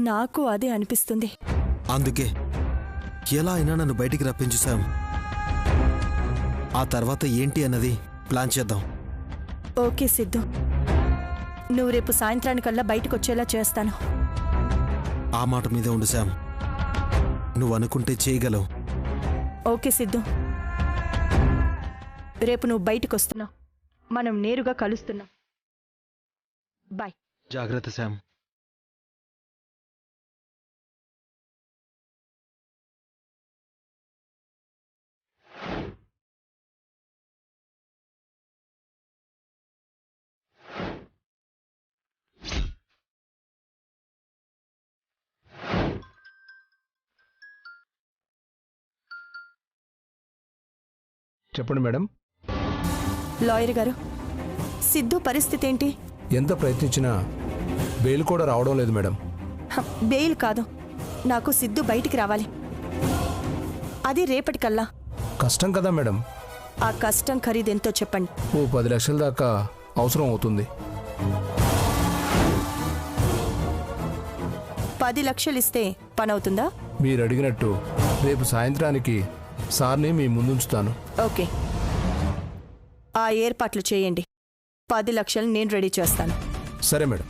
నాకు అదే అనిపిస్తుంది. అందుకే ఎలా అయినా నన్ను బయటికి రప్పించు శామ్. ఆ తర్వాత ఏంటి అన్నది ప్లాన్ చేద్దాం. ఓకే సిద్ధు, నువ్వు రేపు సాయంత్రానికల్లా బయటకు వచ్చేలా చేస్తాను. ఆ మాట మీదే ఉండు శామ్. నువ్వు అనుకుంటే చేయగలవు. ఓకే సిద్ధు, రేపు నువ్వు బయటకు వస్తున్నావు, మనం నేరుగా కలుస్తున్నాం. బాయ్. జాగ్రత్త శామ్. చెప్పండి మేడం. లాయర్ గారు, సిద్ధు పరిస్థితి ఏంటి? ఎంత ప్రయత్నించినా బెయిల్ కూడా రావడం లేదు మేడం. బెయిల్ కాదు, నాకు సిద్ధు బయటికి రావాలి, అది రేపటికల్లా. కష్టం కదా మేడం. ఆ కష్టం ఖరీదెంతో చెప్పండి. ఓ 10 లక్షల దాకా అవసరం అవుతుంది. 10 లక్షలు ఇస్తే పని అవుతుందా? మీరు అడిగినట్టు రేపు సాయంత్రానికి సార్ని మీ ముందుంచుతాను. ఓకే, ఆ ఏర్పాట్లు చేయండి. 10 లక్షలు నేను రెడీ చేస్తాను. సరే మేడం.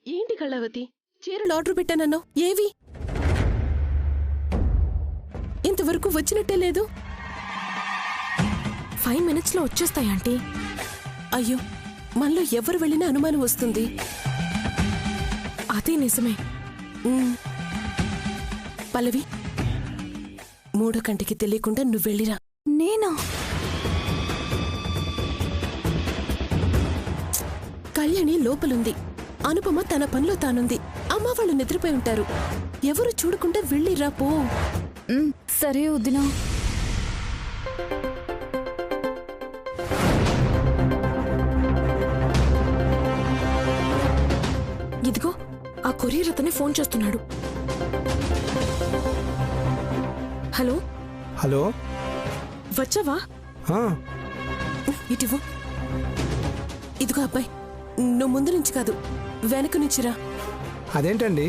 ఏంటి కళావతి, చీరలు ఆర్డర్ పెట్టానన్నావు, ఏవి? ఇంతవరకు వచ్చినట్టే లేదు. 5 minutesలో వచ్చేస్తాయి ఆంటీ. అయ్యో, మనలో ఎవరు వెళ్ళినా అనుమానం వస్తుంది. అదే నిజమే. పల్లవి, 3వ కంటికి తెలియకుండా నువ్వు వెళ్ళిరా. నేనా? కళ్యాణి లోపలుంది, అనుపమ తన పనిలో తానుంది, అమ్మ వాళ్ళు నిద్రపోయి ఉంటారు. ఎవరు చూడకుండా వెళ్ళిరా పో. సరే వదినా. ఇదిగో ఆ కొరియర్ అతనే ఫోన్ చేస్తున్నాడు. హలో. హలో, వచ్చావా? ఇటివ్వు. ఇదిగో అబ్బాయి, నువ్వు ముందు నుంచి కాదు, వెనక నుంచిరా. అదేంటండి?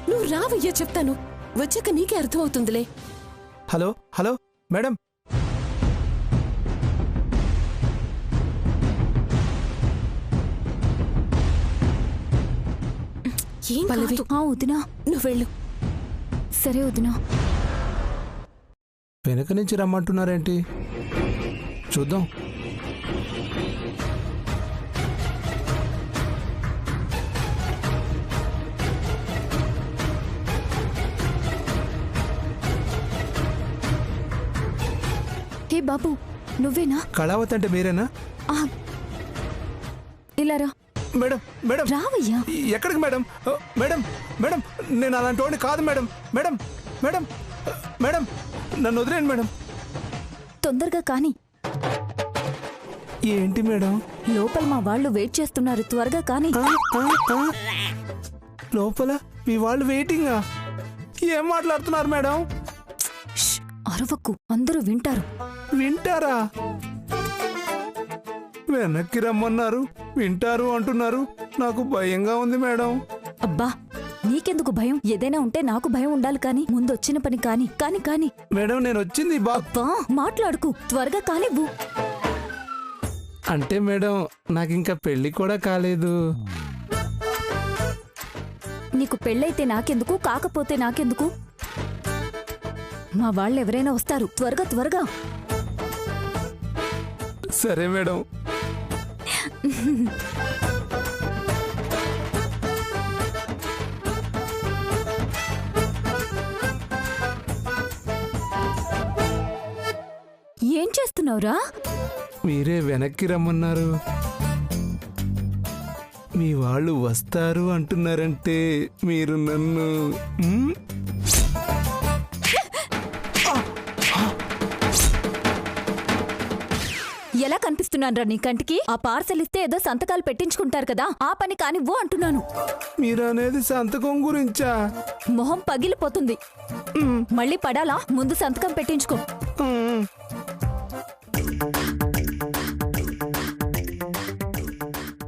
నువ్వు రావయ్యా, చెప్తాను, వచ్చాక నీకే అర్థమవుతుందిలే. Hello hello madam. ఏం పల్లవి, వదినా. నువ్వు వెళ్ళు. సరే వదినా. వెనక నుంచి రమ్మంటున్నారేంటి? చూద్దాం. హే బాబు, నువ్వేనా? కళావతి అంటే మీరేనా? ఇలా రా. మేడం మేడం రావయ్యా. ఎక్కడికి మేడం? మేడం మేడం నేను అలాంటి వాడిని కాదు మేడం. మేడం మేడం మేడం నన్ను వదిలేండి మేడం. తొందరగా కానీ. ఏంటి మేడం? లోపల మా వాళ్ళు వెయిట్ చేస్తున్నారు, త్వరగా కానీ. లోపల మీ వాళ్ళు వెయిటింగా? ఏం మాట్లాడుతున్నారు మేడం? అరవకు, అందరూ వింటారు. వింటారా? వెనక్కి రమ్మన్నారు, వింటారు అంటున్నారు. నాకు భయంగా ఉంది మేడం. అబ్బా నీకెందుకు భయం? ఏదైనా ఉంటే నాకు భయం ఉండాలి కానీ ముందు వచ్చిన పని కాని కాని కాని. మేడం నేను వచ్చింది అబ్బా మాట్లాడుకు, త్వరగా కానివ్వు. అంటే మేడం నాకు ఇంకా పెళ్లి కూడా కాలేదు. నీకు పెళ్ళైతే నాకెందుకు, కాకపోతే నాకెందుకు? మా వాళ్ళు ఎవరైనా వస్తారు, త్వరగా త్వరగా. సరే మేడం. ఏం చేస్తున్నావురా? మీరే వెనక్కి రమ్మన్నారు. మీ వాళ్ళు వస్తారు అంటున్నారంటే మీరు నన్ను ఎలా కనిపిస్తున్నానురా నీ కంటికి? ఆ పార్సల్ ఇస్తే ఏదో సంతకాలు పెట్టించుకుంటారు కదా, ఆ పని కానివ్వు అంటున్నాను. మీరు అనేది సంతకం గురించా? మొహం పగిలిపోతుంది. మళ్ళీ పడాలా? ముందు సంతకం పెట్టించుకో.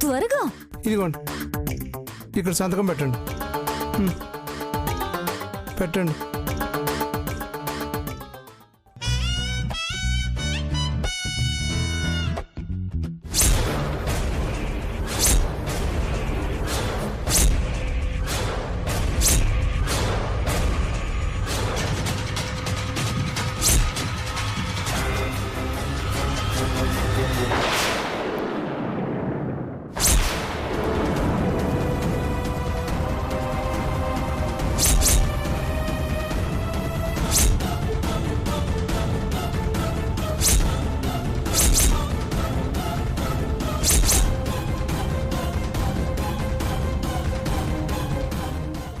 త్వరగా. ఇదిగోండి, ఇక్కడ సంతకం పెట్టండి. పెట్టండి.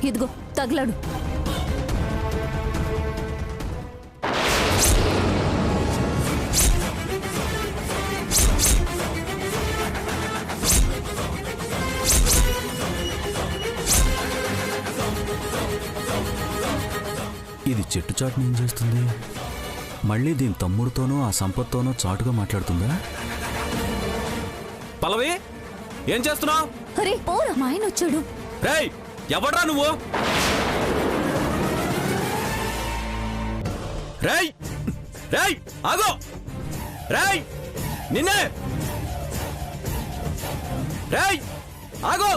ఇదిగో తగలడు. ఇది చెట్టు చాటుని ఏం చేస్తుంది? మళ్ళీ దీని తమ్ముడితోనో ఆ సంపత్తోనో చాటుగా మాట్లాడుతుందా? పల్లవి ఏం చేస్తున్నావు? అరే పోరా, మా ఆయన వచ్చాడు. రేయ్ ఎవడ్రా నువ్వు? రేయ్ రేయ్ ఆగో! రేయ్ నిన్నే! రేయ్ ఆగో!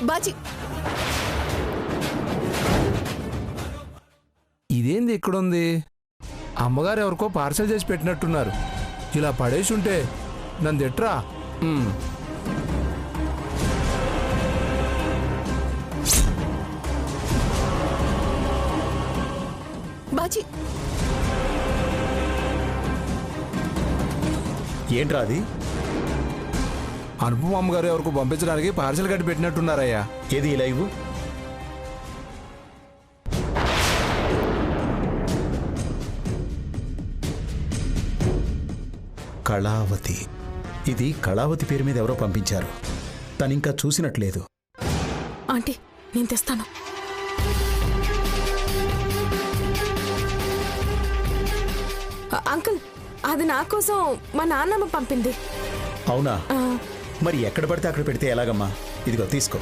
బాజీ, ఇదేంది ఇక్కడుంది? అమ్మగారు ఎవరికో పార్సల్ చేసి పెట్టినట్టున్నారు. ఇలా పడేసి ఉంటే నన్ను తిట్రా. బాజీ ఏంట్రా అది? అనుపమ అమ్మగారు ఎవరికో పంపించడానికి పార్సల్ కట్టి పెట్టినట్టున్నారయ్యా. ఏది ఈ లైవ్? కళావతి. ఇది కళావతి పేరు మీద ఎవరో పంపించారు. తనింకా చూసినట్లేదు. ఆంటీ నేను తెస్తాను. అంకుల్, అది నా కోసం మా నాన్నమ్మ పంపింది. అవునా? మరి ఎక్కడ పడితే అక్కడ పెడితే ఎలాగమ్మా? ఇదిగో తీసుకో.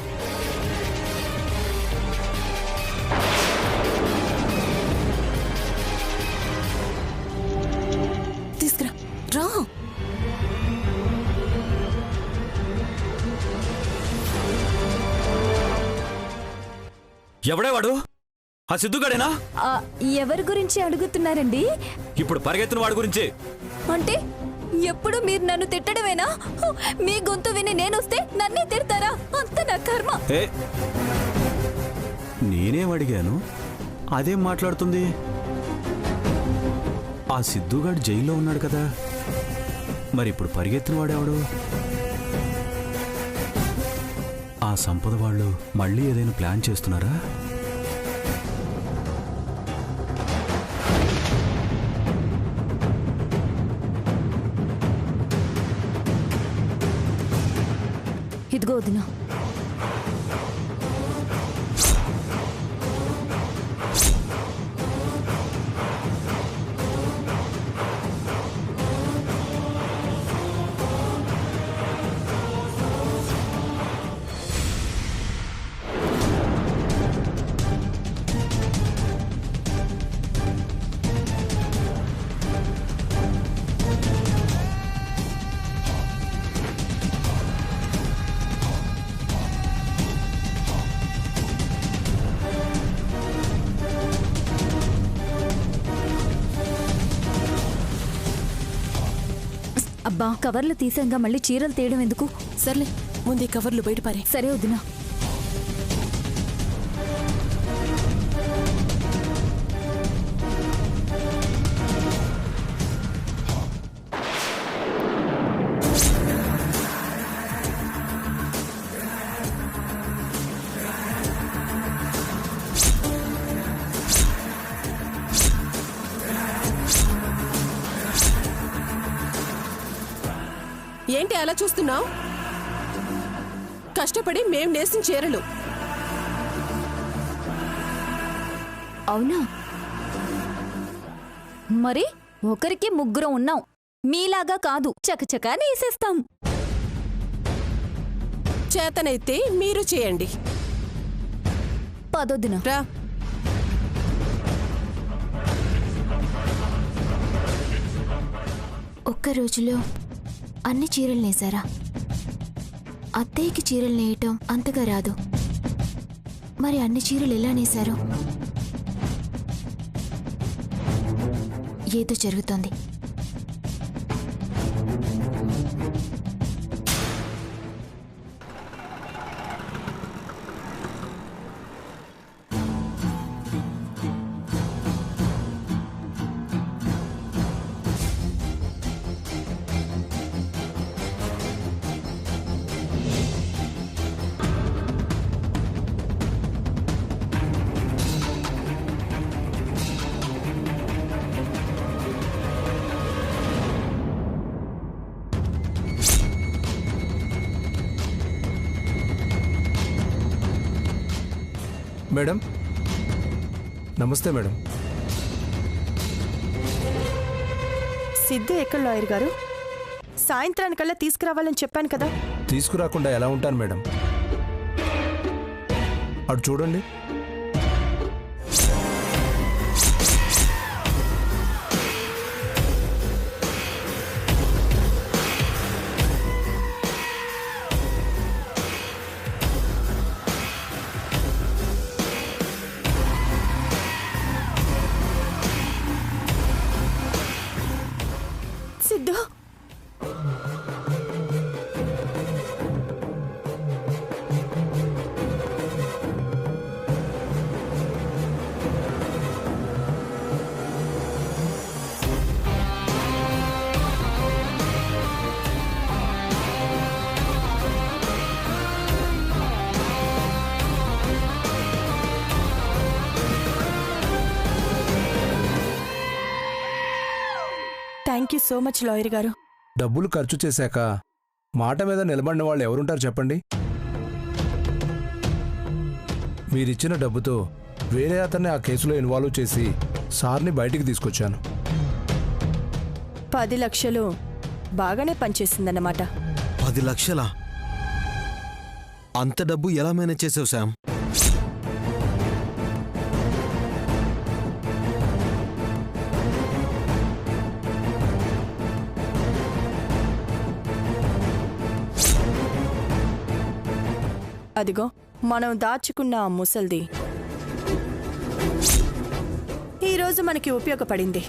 తీసుకురా రా. ఎవడే వాడు? ఆ సిద్ధుగాడేనా? ఎవరి గురించి అడుగుతున్నారండి? ఇప్పుడు పరిగెత్తిన వాడి గురించి. అంటే ఎప్పుడు మీరు నన్ను తిట్టడమేనా? మీ గొంతు విని నేనొస్తే నన్నే తిడతారా? అంత నా కర్మ. నేనేం అడిగాను? అదేం మాట్లాడుతుంది? ఆ సిద్ధుగాడు జైల్లో ఉన్నాడు కదా, మరి ఇప్పుడు పరిగెత్తిన వాడేవాడు? ఆ సంపద వాళ్ళు మళ్ళీ ఏదైనా ప్లాన్ చేస్తున్నారా? ఇదిగో వదినా. అబ్బా, కవర్లు తీసాక మళ్ళీ చీరలు తీయడం ఎందుకు? సర్లే, ముందు ఈ కవర్లు బయటపారే. సరే వదినా. ఏంటి అలా చూస్తున్నావు? కష్టపడి మేం నేసిన చీరలు. అవునా? మరి ఒకరికి ముగ్గురం ఉన్నాం, మీలాగా కాదు చకచకా నేసేస్తాం. చేతనైతే మీరు చేయండి. పదొద్దునా. రా. ఒక్క రోజులో అన్ని చీరలు నేసారా? అత్తయ్యకి చీరలు నేయటం అంతగా రాదు. మరి అన్ని చీరలు ఎలా నేశారు? ఏదో జరుగుతోంది. మేడం, నమస్తే మేడం. సిద్ధు ఎక్కడ లాయర్ గారు? సాయంత్రానికల్లా తీసుకురావాలని చెప్పాను కదా. తీసుకురాకుండా ఎలా ఉంటాను మేడం? అటు చూడండి. Siddhu, thank you so much lawyer గారు. డబ్బులు ఖర్చు చేశాక మాట మీద నిలబడిన వాళ్ళు ఎవరుంటారు చెప్పండి? మీరిచ్చిన డబ్బుతో వేరే అతన్ని ఆ కేసులో ఇన్వాల్వ్ చేసి సార్ని బయటికి తీసుకొచ్చాను. 10 లక్షలు బాగానే పనిచేసిందన్నమాట. 10 లక్షలా? అంత డబ్బు ఎలా మేనేజ్ చేసావు శామ్? అదిగో మనం దాచుకున్న ఆ ముసల్ది ఈరోజు మనకి ఉపయోగపడింది.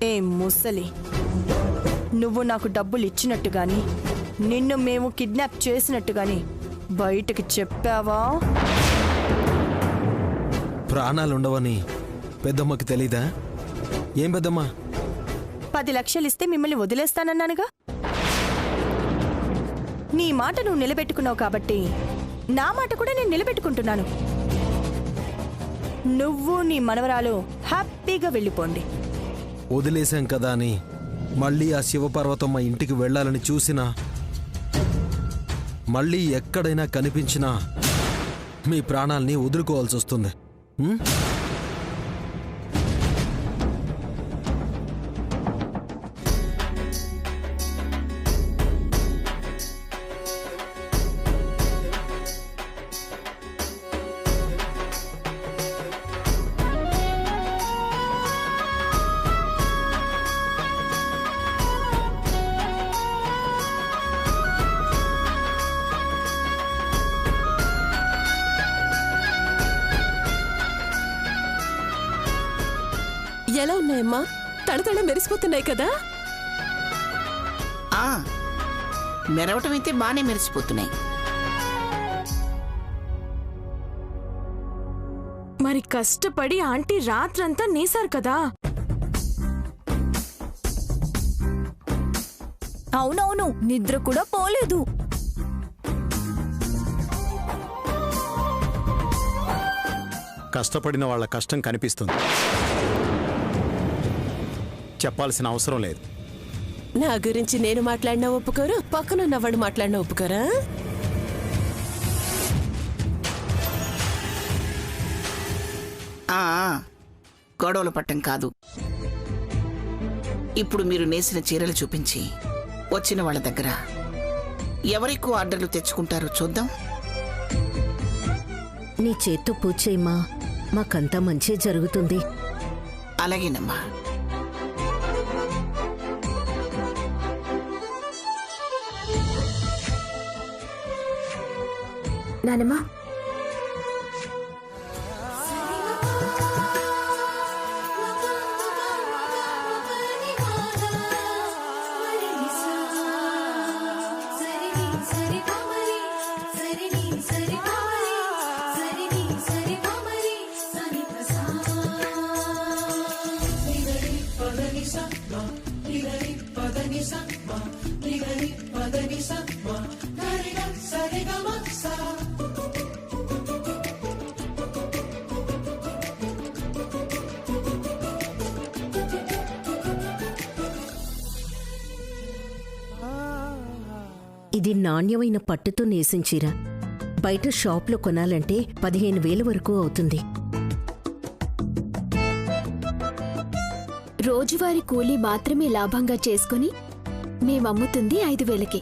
ఏ ముసలి, నువ్వు నాకు డబ్బులు ఇచ్చినట్టు గాని నిన్ను మేము కిడ్నాప్ చేసినట్టు గాని బయటకు చెప్పావా? ప్రాణాలుండవని పెద్దమ్మకి తెలీదా? ఏం పెద్దమ్మా? 10 లక్షలు ఇస్తే మిమ్మల్ని వదిలేస్తానన్నానుగా. నీ మాట నువ్వు నిలబెట్టుకున్నావు కాబట్టి నా మాట కూడా నేను నిలబెట్టుకుంటున్నాను. నువ్వు నీ మనవరాలు హ్యాపీగా వెళ్ళిపోండి. వదిలేశాం కదా అని మళ్ళీ ఆ శివపార్వతమ్మ ఇంటికి వెళ్ళాలని చూసినా, మళ్ళీ ఎక్కడైనా కనిపించినా మీ ప్రాణాల్ని వదులుకోవాల్సి వస్తుంది. ఎలా ఉన్నాయమ్మా? తడతడ మెరిసిపోతున్నాయి కదా? మెరవటం అయితే బానే మెరిసిపోతున్నాయి. మరి కష్టపడి ఆంటీ రాత్రంతా నేసారు కదా. అవునవును, నిద్ర కూడా పోలేదు. కష్టపడిన వాళ్ళ కష్టం కనిపిస్తుంది, చెప్పాల్సిన అవసరం లేదు. నా గురించి నేను మాట్లాడినా ఒప్పుకోరు, పక్కనున్నవాడు మాట్లాడినా ఒప్పుకోరా? గొడవలు పట్టం కాదు. ఇప్పుడు మీరు నేసిన చీరలు చూపించి వచ్చిన వాళ్ళ దగ్గర ఎవరెక్కువ ఆర్డర్లు తెచ్చుకుంటారో చూద్దాం. నీ చేత్తో పూజ చేయమ్మా, మాకంతా మంచి జరుగుతుంది. అలాగేనమ్మా. నానమ్మా, ఇది నాణ్యమైన పట్టుతో నేసిన చీర. బయట షాప్లో కొనాలంటే 15,000 వరకు అవుతుంది. రోజువారీ కూలీ మాత్రమే లాభంగా చేసుకుని మేమమ్ముతుంది 5,000కి.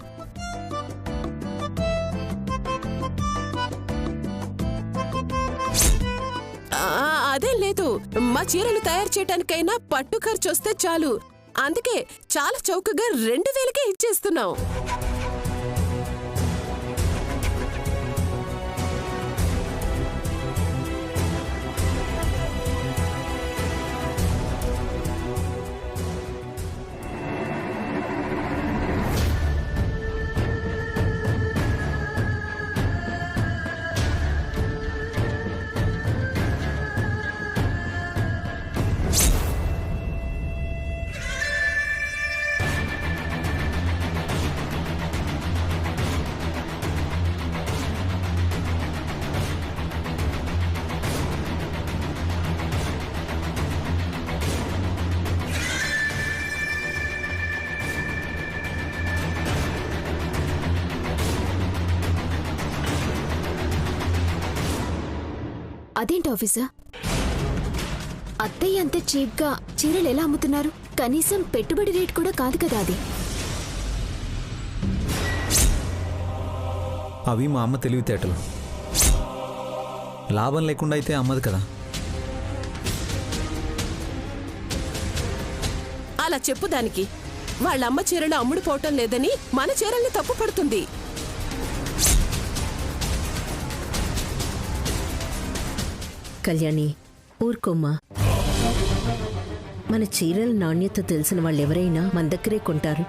అదేం లేదు, మా చీరలు తయారు చేయడానికైనా పట్టు ఖర్చు వస్తే చాలు. అందుకే చాలా చౌకగా 2,000కే ఇచ్చేస్తున్నాం. అదేంటి ఆఫీసర్, అత్తయ్య అంత చీప్గా చీరలు ఎలా అమ్ముతున్నారు? కనీసం పెట్టుబడి రేట్ కూడా కాదు కదా అది. అవి మా అమ్మ తెలివితేటలు. లాభం లేకుండా అయితే అమ్మదు కదా. అలా చెప్పు దానికి. వాళ్ళమ్మ చీరలు అమ్ముడుపోవటం లేదని మన చీరల్ని తప్పు పడుతుంది. కళ్యాణి, ఊరుకోమ్మా. మన చీరల నాణ్యత తెలిసిన వాళ్ళెవరైనా మన దగ్గరే కొంటారు.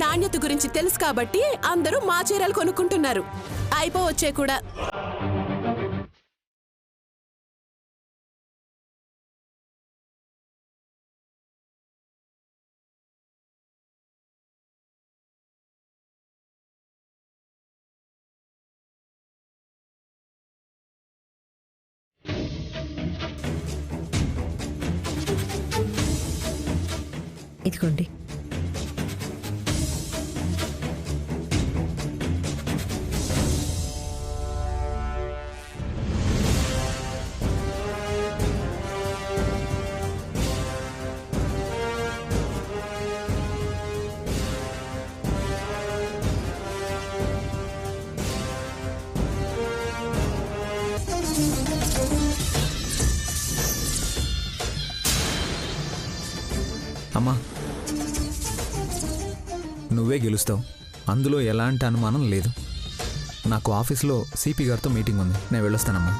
నాణ్యత గురించి తెలుసు కాబట్టి అందరూ మా చీరలు కొనుక్కుంటున్నారు. అయిపోవచ్చే కూడా. ఇదిగోండి. అమ్మా, నువ్వే గెలుస్తావు, అందులో ఎలాంటి అనుమానం లేదు. నాకు ఆఫీస్లో సిపి గారితో మీటింగ్ ఉంది, నేను వెళ్ళొస్తానమ్మా.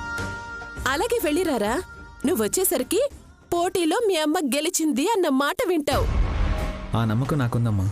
అలాగే వెళ్ళిరారా. నువ్వు వచ్చేసరికి పోటీలో మీ అమ్మ గెలిచింది అన్న మాట వింటావు. ఆ నమ్మకం నాకుందమ్మా.